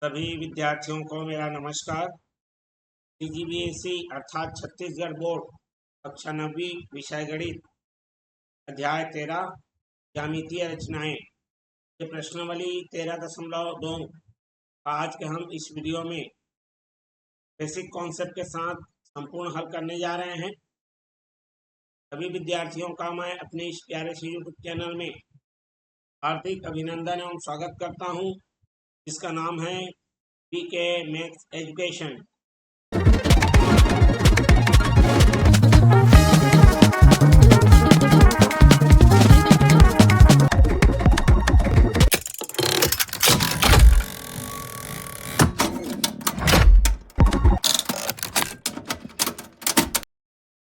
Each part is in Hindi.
सभी विद्यार्थियों को मेरा नमस्कार। सीजीबीएसई अर्थात छत्तीसगढ़ बोर्ड कक्षा 9वीं विषय गणित अध्याय 13 ज्यामितीय रचनाएं ये प्रश्नावली 13.2 आज के हम इस वीडियो में बेसिक कॉन्सेप्ट के साथ संपूर्ण हल करने जा रहे हैं। सभी विद्यार्थियों का मैं अपने इस प्यारे से यूट्यूब चैनल में हार्दिक अभिनंदन एवं स्वागत करता हूं, जिसका नाम है पीके मैथ्स एजुकेशन।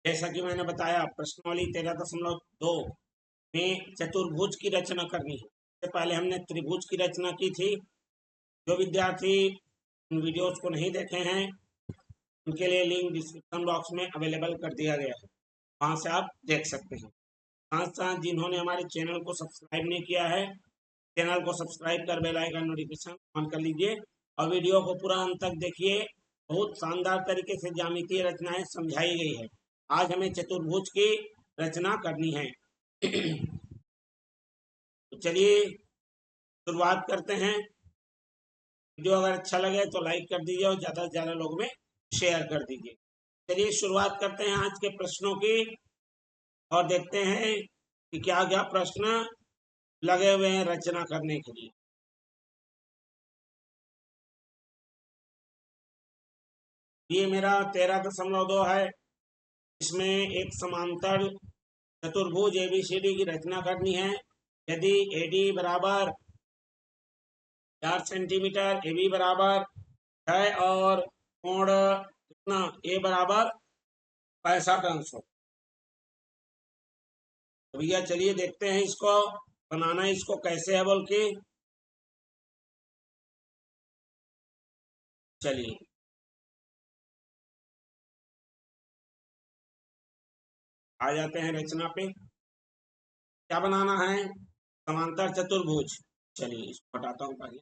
जैसा कि मैंने बताया, प्रश्नावली 13.2 में चतुर्भुज की रचना करनी है। इससे पहले हमने त्रिभुज की रचना की थी। जो विद्यार्थी इन वीडियोस को नहीं देखे हैं, उनके लिए लिंक डिस्क्रिप्शन बॉक्स में अवेलेबल कर दिया गया है, वहां से आप देख सकते हैं। साथ साथ जिन्होंने हमारे चैनल को सब्सक्राइब नहीं किया है, चैनल को सब्सक्राइब कर बेल आइकन नोटिफिकेशन ऑन कर लीजिए और वीडियो को पूरा अंत तक देखिए। बहुत शानदार तरीके से ज्यामितीय रचनाएं समझाई गई है। आज हमें चतुर्भुज की रचना करनी है। तो चलिए शुरुआत करते हैं। वीडियो अगर अच्छा लगे तो लाइक कर दीजिए और ज़्यादा से ज़्यादा लोगों में शेयर कर दीजिए। चलिए शुरुआत करते हैं आज के प्रश्नों की और देखते हैं कि क्या क्या प्रश्न लगे हुए हैं रचना करने के लिए। ये मेरा 13.2 है। इसमें एक समांतर चतुर्भुज एबीसीडी की रचना करनी है। यदि एडी बराबर 4 सेंटीमीटर, ए बी बराबर 6 और कोण कितना ए बराबर 65 अंश हो। तो भैया चलिए देखते हैं इसको बनाना, इसको कैसे है बोल के। चलिए आ जाते हैं रचना पे। क्या बनाना है? समांतर चतुर्भुज। चलिए इसको हटाता हूँ पहले।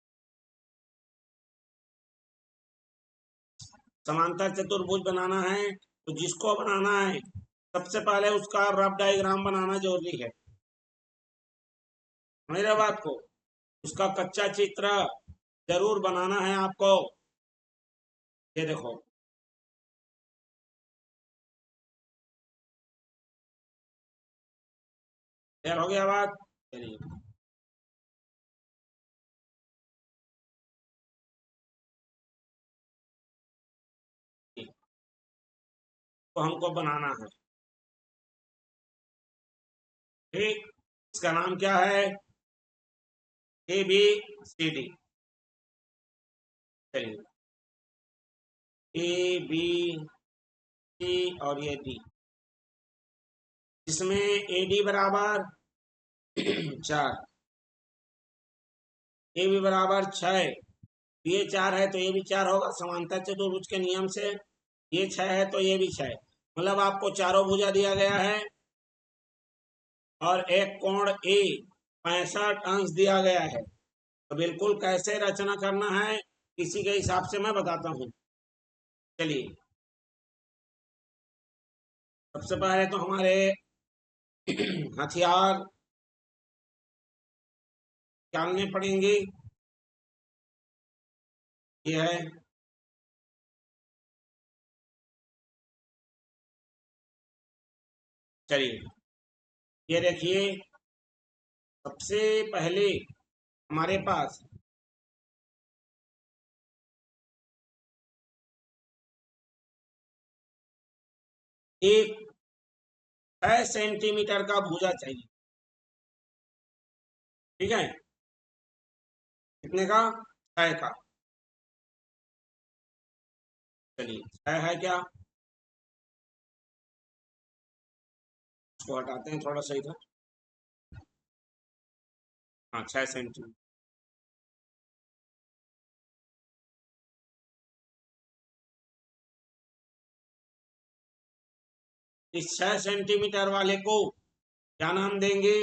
समांतर चतुर्भुज बनाना है तो जिसको बनाना है सबसे पहले उसका रफ डायग्राम बनाना जरूरी है। मेरे बात को उसका कच्चा चित्र जरूर बनाना है आपको। ये देखो, क्लियर हो गया बात। चलिए तो हमको बनाना है। ठीक, इसका नाम क्या है? A B C D. चलिए ए बी सी और ये डी, जिसमें ए डी बराबर 4, ए बी बराबर 6, ये 4 है तो ये भी 4 होगा समांतर चतुर्भुज के नियम से। ये 6 है तो ये भी 6, मतलब आपको चारों भुजा दिया गया है और एक कोण ए 65 अंश दिया गया है। तो बिल्कुल कैसे रचना करना है इसी के हिसाब से मैं बताता हूँ। चलिए सबसे पहले तो हमारे हथियार जानने पड़ेंगे। ये है चलिए ये देखिए, सबसे पहले हमारे पास एक 6 सेंटीमीटर का भुजा चाहिए। ठीक है, कितने का? 6 का। चलिए 6 है क्या, इसको हटाते हैं थोड़ा सा इधर। हाँ 6 सेंटीमीटर। इस 6 सेंटीमीटर वाले को क्या नाम देंगे?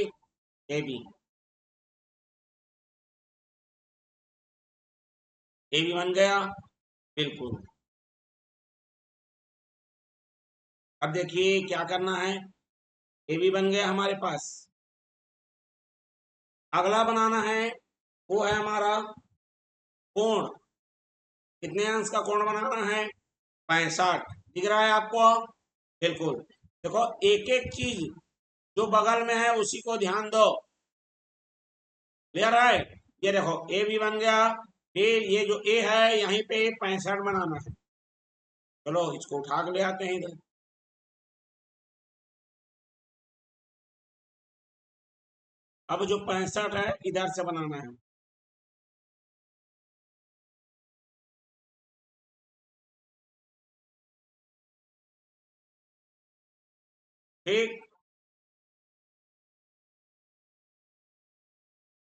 A B. ए भी बन गया, बिल्कुल। अब देखिए क्या करना है, ए भी बन गया हमारे पास। अगला बनाना है, वो है हमारा कोण। कितने अंश का कोण बनाना है? 65। दिख रहा है आपको? बिल्कुल। देखो एक एक चीज जो बगल में है उसी को ध्यान दो। क्लियर है? ये देखो ए भी बन गया, फिर ये जो ए है यहीं पे 65 बनाना है। चलो इसको उठा के ले आते हैं इधर। अब जो 65 है इधर से बनाना है। ठीक,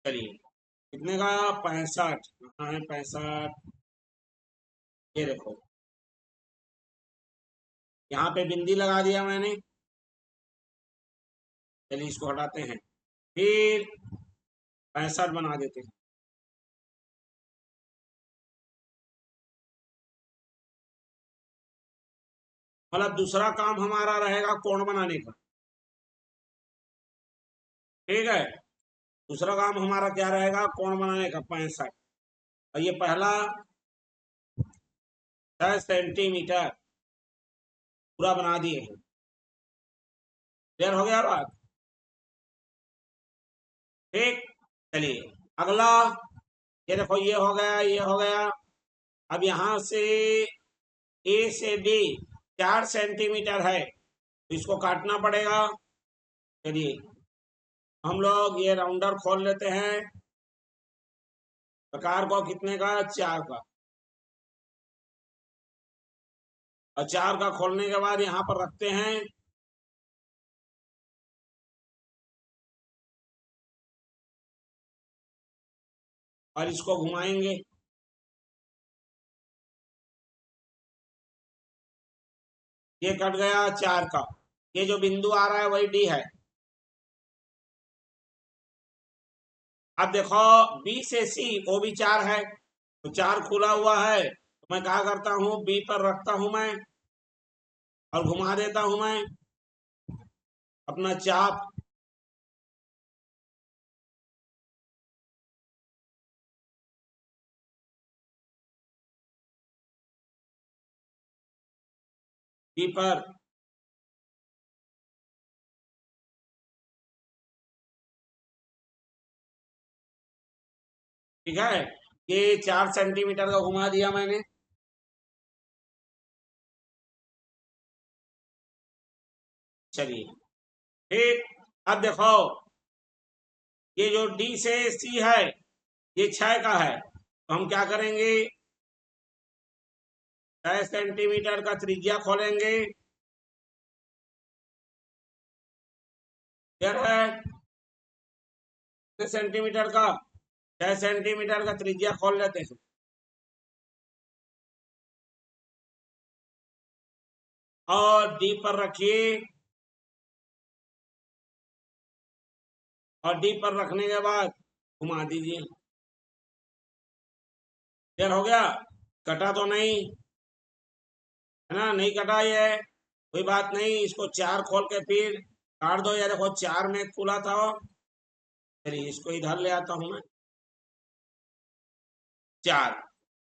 चलिए कितने का? 65। कहाँ है 65? ये देखो, यहाँ पे बिंदी लगा दिया मैंने। चलिए इसको हटाते हैं, फिर 65 बना देते हैं। मतलब दूसरा काम हमारा रहेगा कोण बनाने का। ठीक है, दूसरा काम हमारा क्या रहेगा? कोण बनाने का 65। और ये पहला 6 सेंटीमीटर पूरा बना दिए हैं। क्लियर हो गया बात? ठीक, चलिए अगला। ये देखो ये हो गया, ये हो गया। अब यहाँ से ए से बी 4 सेंटीमीटर है, तो इसको काटना पड़ेगा। चलिए हम लोग ये राउंडर खोल लेते हैं। प्रकार को कितने का? 4 का। और 4 का खोलने के बाद यहाँ पर रखते हैं। और इसको घुमाएंगे। ये कट गया 4 का। ये जो बिंदु आ रहा है वही डी है। अब देखो बी से सी वो भी 4 है, तो 4 खुला हुआ है, तो मैं क्या करता हूँ, बी पर रखता हूं मैं और घुमा देता हूं मैं अपना चाप। बी पर ठीक है, ये 4 सेंटीमीटर का घुमा दिया मैंने। चलिए ठीक, अब देखो ये जो डी से सी है ये 6 का है, तो हम क्या करेंगे, 6 सेंटीमीटर का त्रिज्या खोलेंगे। क्या है? 6 सेंटीमीटर का, 6 सेंटीमीटर का त्रिज्या खोल लेते हैं। और डी पर रखिए, और डी पर रखने के बाद घुमा दीजिए। क्लियर हो गया? कटा तो नहीं है ना? नहीं कटा ये, कोई बात नहीं। इसको 4 खोल के फिर काट दो। या देखो 4 में खुला था वो। चलिए इसको इधर ले आता हूं मैं। 4,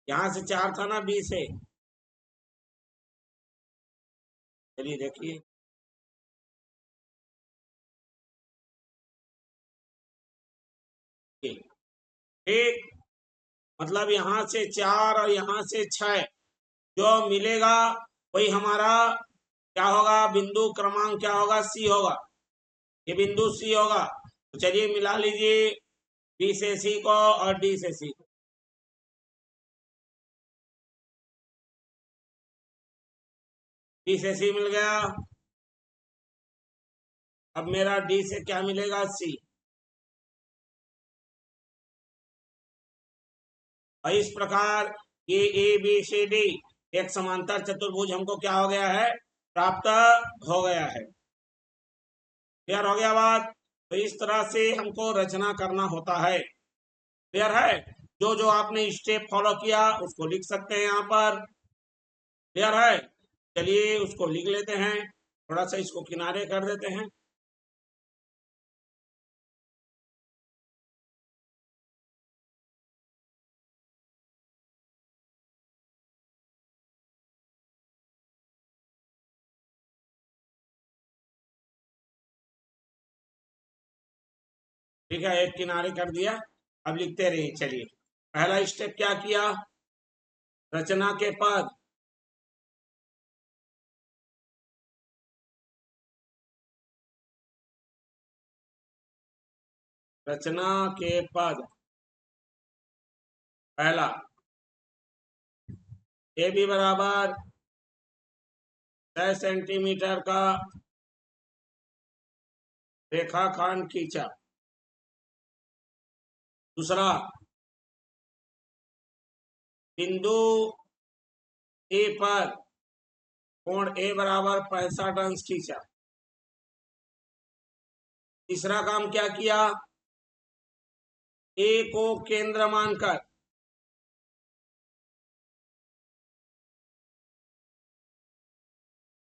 यहाँ से 4 था ना बी से। चलिए देखिए, ठीक ठीक। मतलब यहाँ से 4 और यहाँ से 6 जो मिलेगा वही हमारा क्या होगा? बिंदु क्रमांक क्या होगा? सी होगा। ये बिंदु सी होगा। तो चलिए मिला लीजिए बी से सी को और डी से सी को। बी से सी मिल गया। अब मेरा डी से क्या मिलेगा? सी। और इस प्रकार ये ए बी सी डी एक समांतर चतुर्भुज हमको क्या हो गया है? प्राप्त हो गया है। क्लियर हो गया बात? तो इस तरह से हमको रचना करना होता है। क्लियर है? जो जो आपने स्टेप फॉलो किया उसको लिख सकते हैं यहाँ पर। क्लियर है? चलिए उसको लिख लेते हैं, थोड़ा सा इसको किनारे कर देते हैं। ठीक है, एक किनारे कर दिया। अब लिखते रहिए। चलिए, पहला स्टेप क्या किया? रचना के पद। रचना के पद पहला, ए बी बराबर 6 सेंटीमीटर का रेखाखंड खींचा। दूसरा, बिंदु ए पर कोण ए बराबर 65 अंश खींचा। तीसरा काम क्या किया? ए को केंद्र मानकर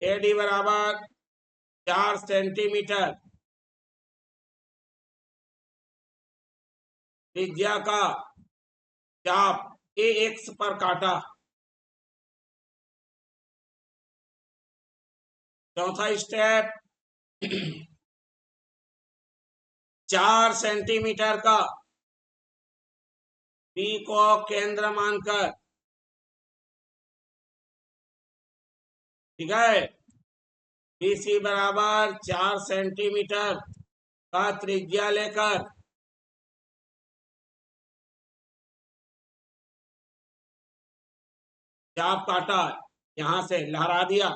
एडी बराबर 4 सेंटीमीटर त्रिज्या का चाप ए एक्स पर काटा। चौथा स्टेप, 4 सेंटीमीटर का बी को केंद्र मानकर, ठीक है, बीसी बराबर 4 सेंटीमीटर का त्रिज्या लेकर चाप काटा, यहां से लहरा दिया।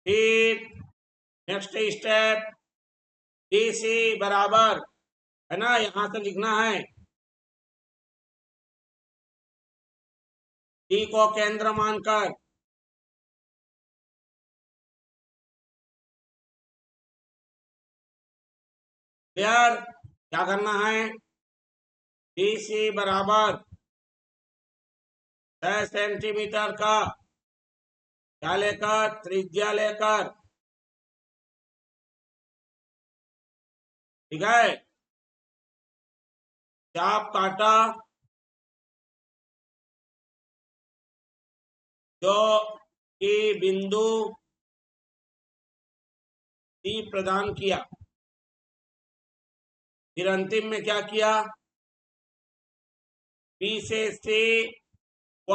फिर नेक्स्ट स्टेप, बीसी बराबर, है ना, यहां से लिखना है, डी को केंद्र मानकर क्लियर, क्या करना है? बीसी बराबर 6 सेंटीमीटर का क्या लेकर? त्रिज्या लेकर, ठीक है, चाप काटा जो कि बिंदु सी प्रदान किया। फिर अंतिम में क्या किया? बी से सी व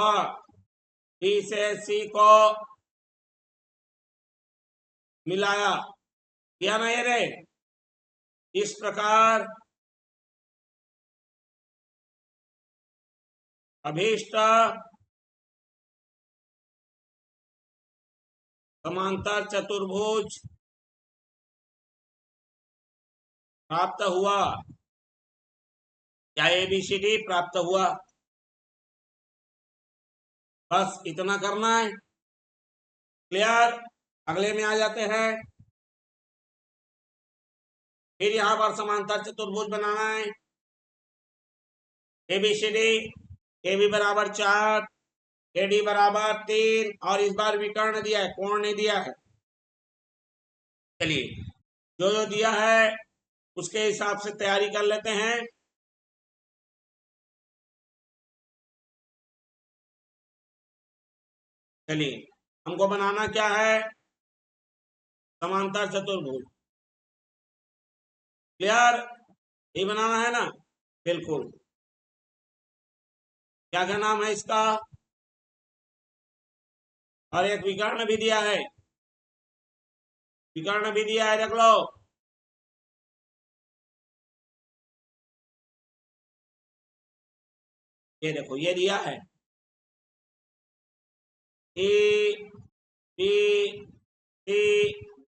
बी से सी को मिलाया, किया ना ये रे? इस प्रकार अभीष्ट समांतर चतुर्भुज प्राप्त हुआ। क्या ABCD प्राप्त हुआ? बस इतना करना है। क्लियर? अगले में आ जाते हैं। फिर यहां पर समांतर चतुर्भुज बनाना है। ABCD, AB बराबर 4, AD बराबर 3 और इस बार विकर्ण दिया है, कोण नहीं दिया है। चलिए, जो जो दिया है उसके हिसाब से तैयारी कर लेते हैं। चलिए, हमको बनाना क्या है? समांतर चतुर्भुज। क्लियर? ये बनाना है ना? बिल्कुल। क्या क्या नाम है इसका? और एक विकर्ण भी दिया है, विकर्ण भी दिया है, देख लो। ये देखो, ये दिया है A B C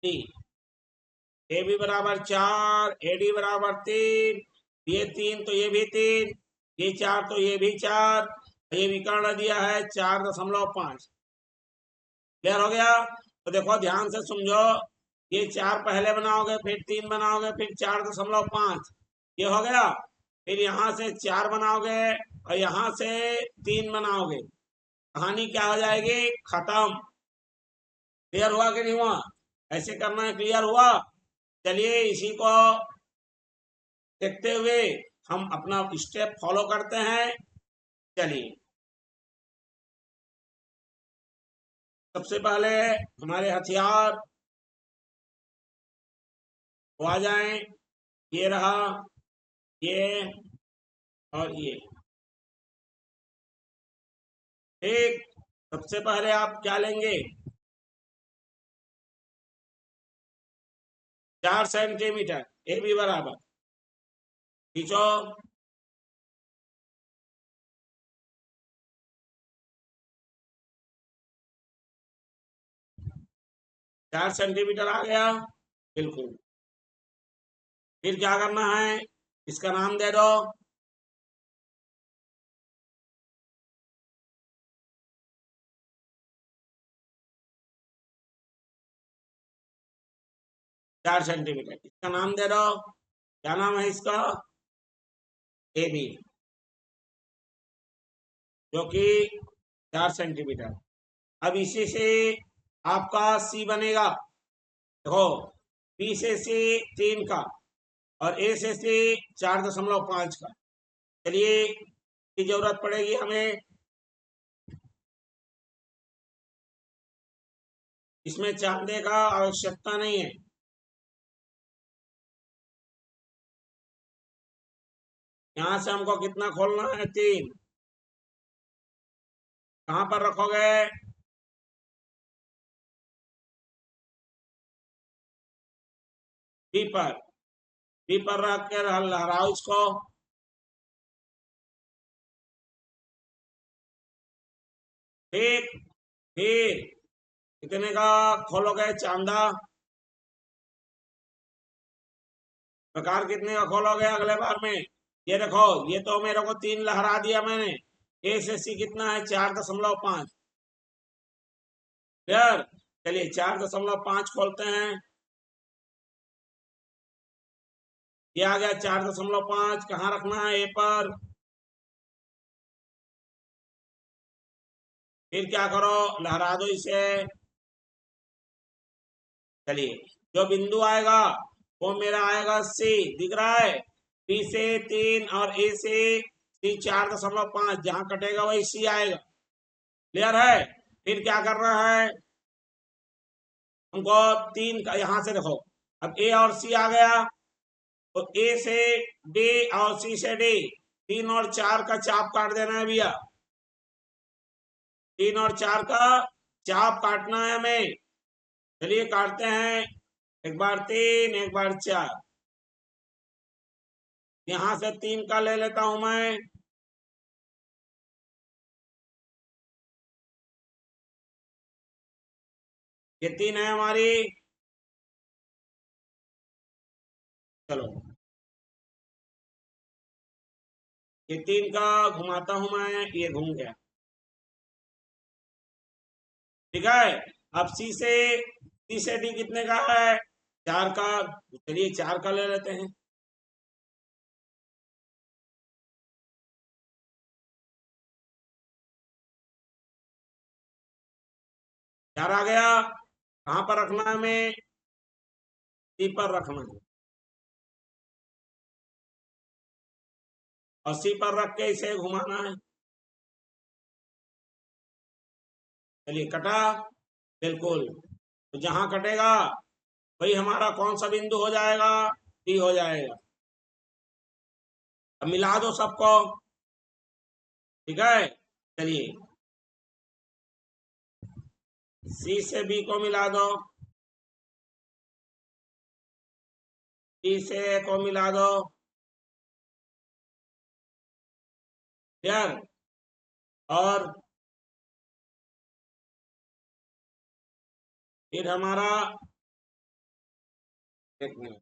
D. A B बराबर 4, AD बराबर 3, ये 3 तो ये भी 3, ये 4 तो ये भी 4, ये विकर्ण दिया है 4.5। क्लियर हो गया? तो देखो ध्यान से समझो, ये 4 पहले बनाओगे, फिर 3 बनाओगे, फिर 4.5, ये हो गया। फिर यहाँ से 4 बनाओगे और यहाँ से 3 बनाओगे, कहानी क्या हो जाएगी, खत्म। क्लियर हुआ कि नहीं हुआ? ऐसे करना है, क्लियर हुआ? चलिए इसी को देखते हुए हम अपना स्टेप फॉलो करते हैं। चलिए सबसे पहले हमारे हथियार वो आ जाएं, ये रहा, ये और ये। ठीक, सबसे पहले आप क्या लेंगे, 4 सेंटीमीटर, ये भी बराबर खींचो। 4 सेंटीमीटर आ गया, बिल्कुल। फिर क्या करना है, इसका नाम दे दो, 4 सेंटीमीटर, इसका नाम दे दो, क्या नाम है इसका, ए बी, जो कि 4 सेंटीमीटर। अब इसी से आपका सी बनेगा, देखो, बी से सी 3 का और ए से सी 4.5 का। चलिए की जरूरत पड़ेगी हमें, इसमें चांदे का आवश्यकता नहीं है। यहाँ से हमको कितना खोलना है, 3। कहाँ पर रखोगे, बी पर, बी पर रख के लहराओ इसको। ठीक, फिर कितने का खोलोगे चांदा, प्रकार कितने का खोलोगे अगले बार में। ये देखो, ये तो मेरे को 3 लहरा दिया मैंने, ए से सी कितना है, 4.5। क्लियर? चलिए 4.5 खोलते हैं, ये आ गया 4.5। कहाँ रखना है, ए पर। फिर क्या करो, लहरा दो इसे। चलिए जो बिंदु आएगा वो मेरा आएगा सी, दिख रहा है, बी से 3 और ए से सी 4.5, जहां कटेगा वही सी आएगा। क्लियर है? फिर क्या करना है हमको, 3 का यहां से देखो, अब ए और सी आ गया, तो ए से डी और सी से डी, 3 और 4 का चाप काट देना है भैया, 3 और 4 का चाप काटना है हमें। चलिए काटते हैं, एक बार 3, एक बार 4। यहां से 3 का ले लेता हूं मैं, ये 3 है हमारी। चलो ये 3 का घुमाता हूं मैं, ये घूम गया। ठीक है, अब सी से डी कितने का है, 4 का। चलिए 4 का ले लेते हैं। चार आ गया, कहाँ पर रखना है हमें, सी पर रखना है, और सी पर रख के इसे घुमाना है। चलिए कटा, बिल्कुल। तो जहां कटेगा वही हमारा कौन सा बिंदु हो जाएगा, डी हो जाएगा। अब मिला दो सबको, ठीक है। चलिए सी से बी को मिला दो, डी से ए को मिला दो। क्लियर? और फिर हमारा, एक मिनट,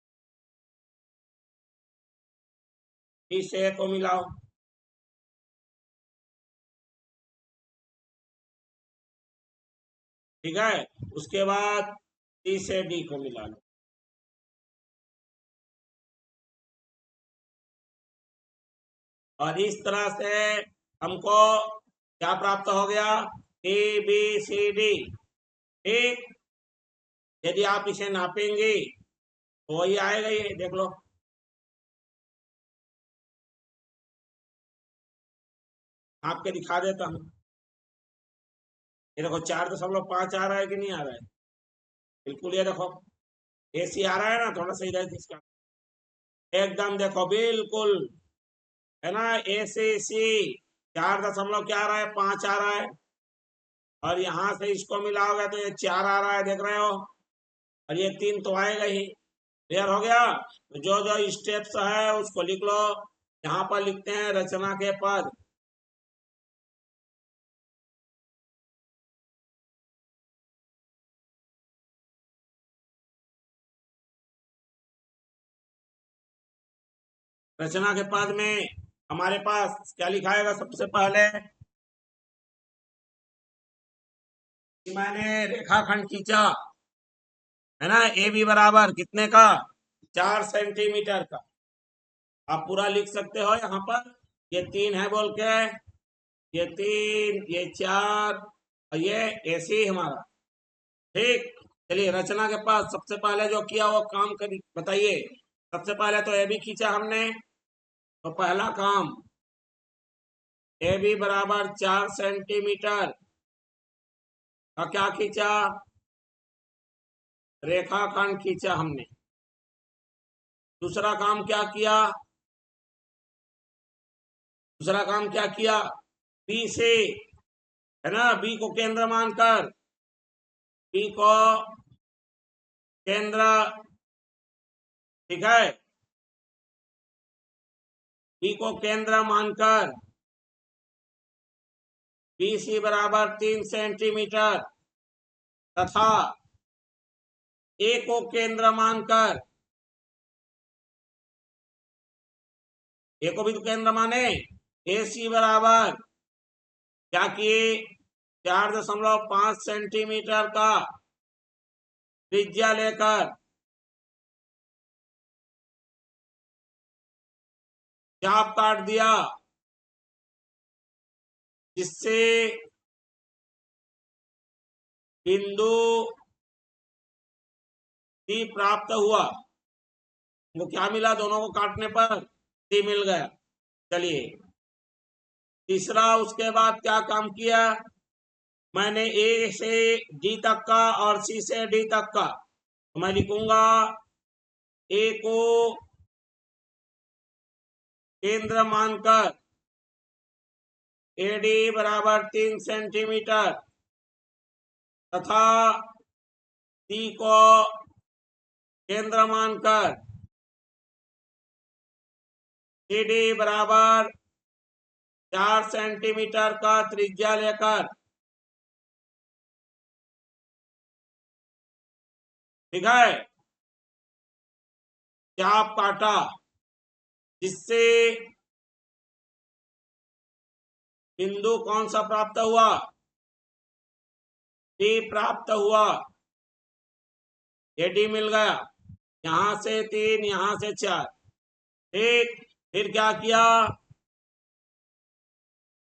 डी से ए को मिलाओ। ठीक है, उसके बाद सी से डी को मिला लो। और इस तरह से हमको क्या प्राप्त हो गया? A B C D. ठीक, यदि आप इसे नापेंगे तो वही आएगा, ये देख लो। आपके दिखा देता हूँ। ये देखो 4.5 आ रहा है कि नहीं आ रहा है? बिल्कुल, ये देखो एसी आ रहा है ना, थोड़ा सा इधर इसका एकदम देखो बिल्कुल, है ना? एसी सी 4 दशमलव क्या आ रहा है? 5 आ रहा है। और यहाँ से इसको मिलाओगे तो ये 4 आ रहा है, देख रहे हो? और ये 3 तो आएगा ही। क्लियर हो गया? तो जो जो स्टेप्स है उसको लिख लो। यहाँ पर लिखते हैं रचना के पद। रचना के पद में हमारे पास क्या लिखाएगा? सबसे पहले मैंने रेखाखंड खींचा, है ना? ए बी बराबर कितने का? 4 सेंटीमीटर का। आप पूरा लिख सकते हो यहाँ पर, ये 3 है बोल के, ये 3, ये 4 और ये ऐसे ही हमारा। ठीक, चलिए रचना के पास सबसे पहले जो किया वो काम करी बताइए। सबसे पहले तो ए बी खींचा हमने, तो पहला काम ए बी बराबर 4 सेंटीमीटर का क्या खींचा? रेखाखंड खींचा हमने। दूसरा काम क्या किया? दूसरा काम क्या किया? बी से, है ना, बी को केंद्र मानकर, बी को केंद्र, ठीक है, बी को केंद्र मानकर बी सी बराबर 3 सेंटीमीटर तथा ए को केंद्र मानकर, ए को भी तो केंद्र माने, ए सी बराबर क्या किए? 4.5 सेंटीमीटर का त्रिज्या लेकर चाप काट दिया, जिससे बिंदु सी प्राप्त हुआ। वो क्या मिला? दोनों को काटने पर सी मिल गया। चलिए तीसरा, उसके बाद क्या काम किया? मैंने ए से डी तक का और सी से डी तक का, तो मैं लिखूंगा ए को केंद्र मानकर ए डी बराबर 3 सेंटीमीटर तथा सी को केंद्र मानकर सी डी बराबर 4 सेंटीमीटर का त्रिज्या लेकर, ठीक है, चाप काटा, जिससे बिंदु कौन सा प्राप्त हुआ? डी प्राप्त हुआ। ये डी मिल गया। यहां से 3, यहां से 4। ठीक, फिर क्या किया?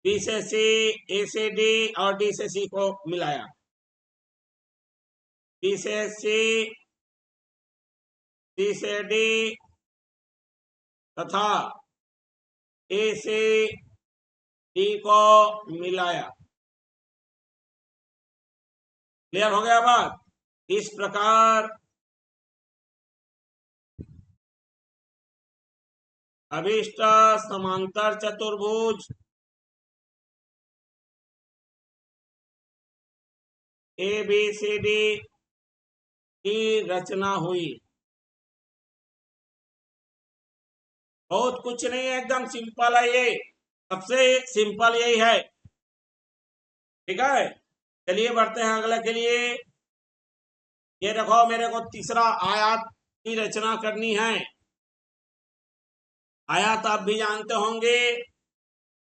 बी से सी, ए से डी और डी से सी को मिलाया। बी से सी, सी से डी तथा ए से डी को मिलाया। क्लियर हो गया बात? इस प्रकार अभीष्ट समांतर चतुर्भुज ए बी सी डी की रचना हुई। बहुत कुछ नहीं है, एकदम सिंपल है ये, सबसे सिंपल यही है। ठीक है, चलिए बढ़ते हैं अगले के लिए। ये देखो, मेरे को तीसरा आयत की रचना करनी है। आयत आप भी जानते होंगे,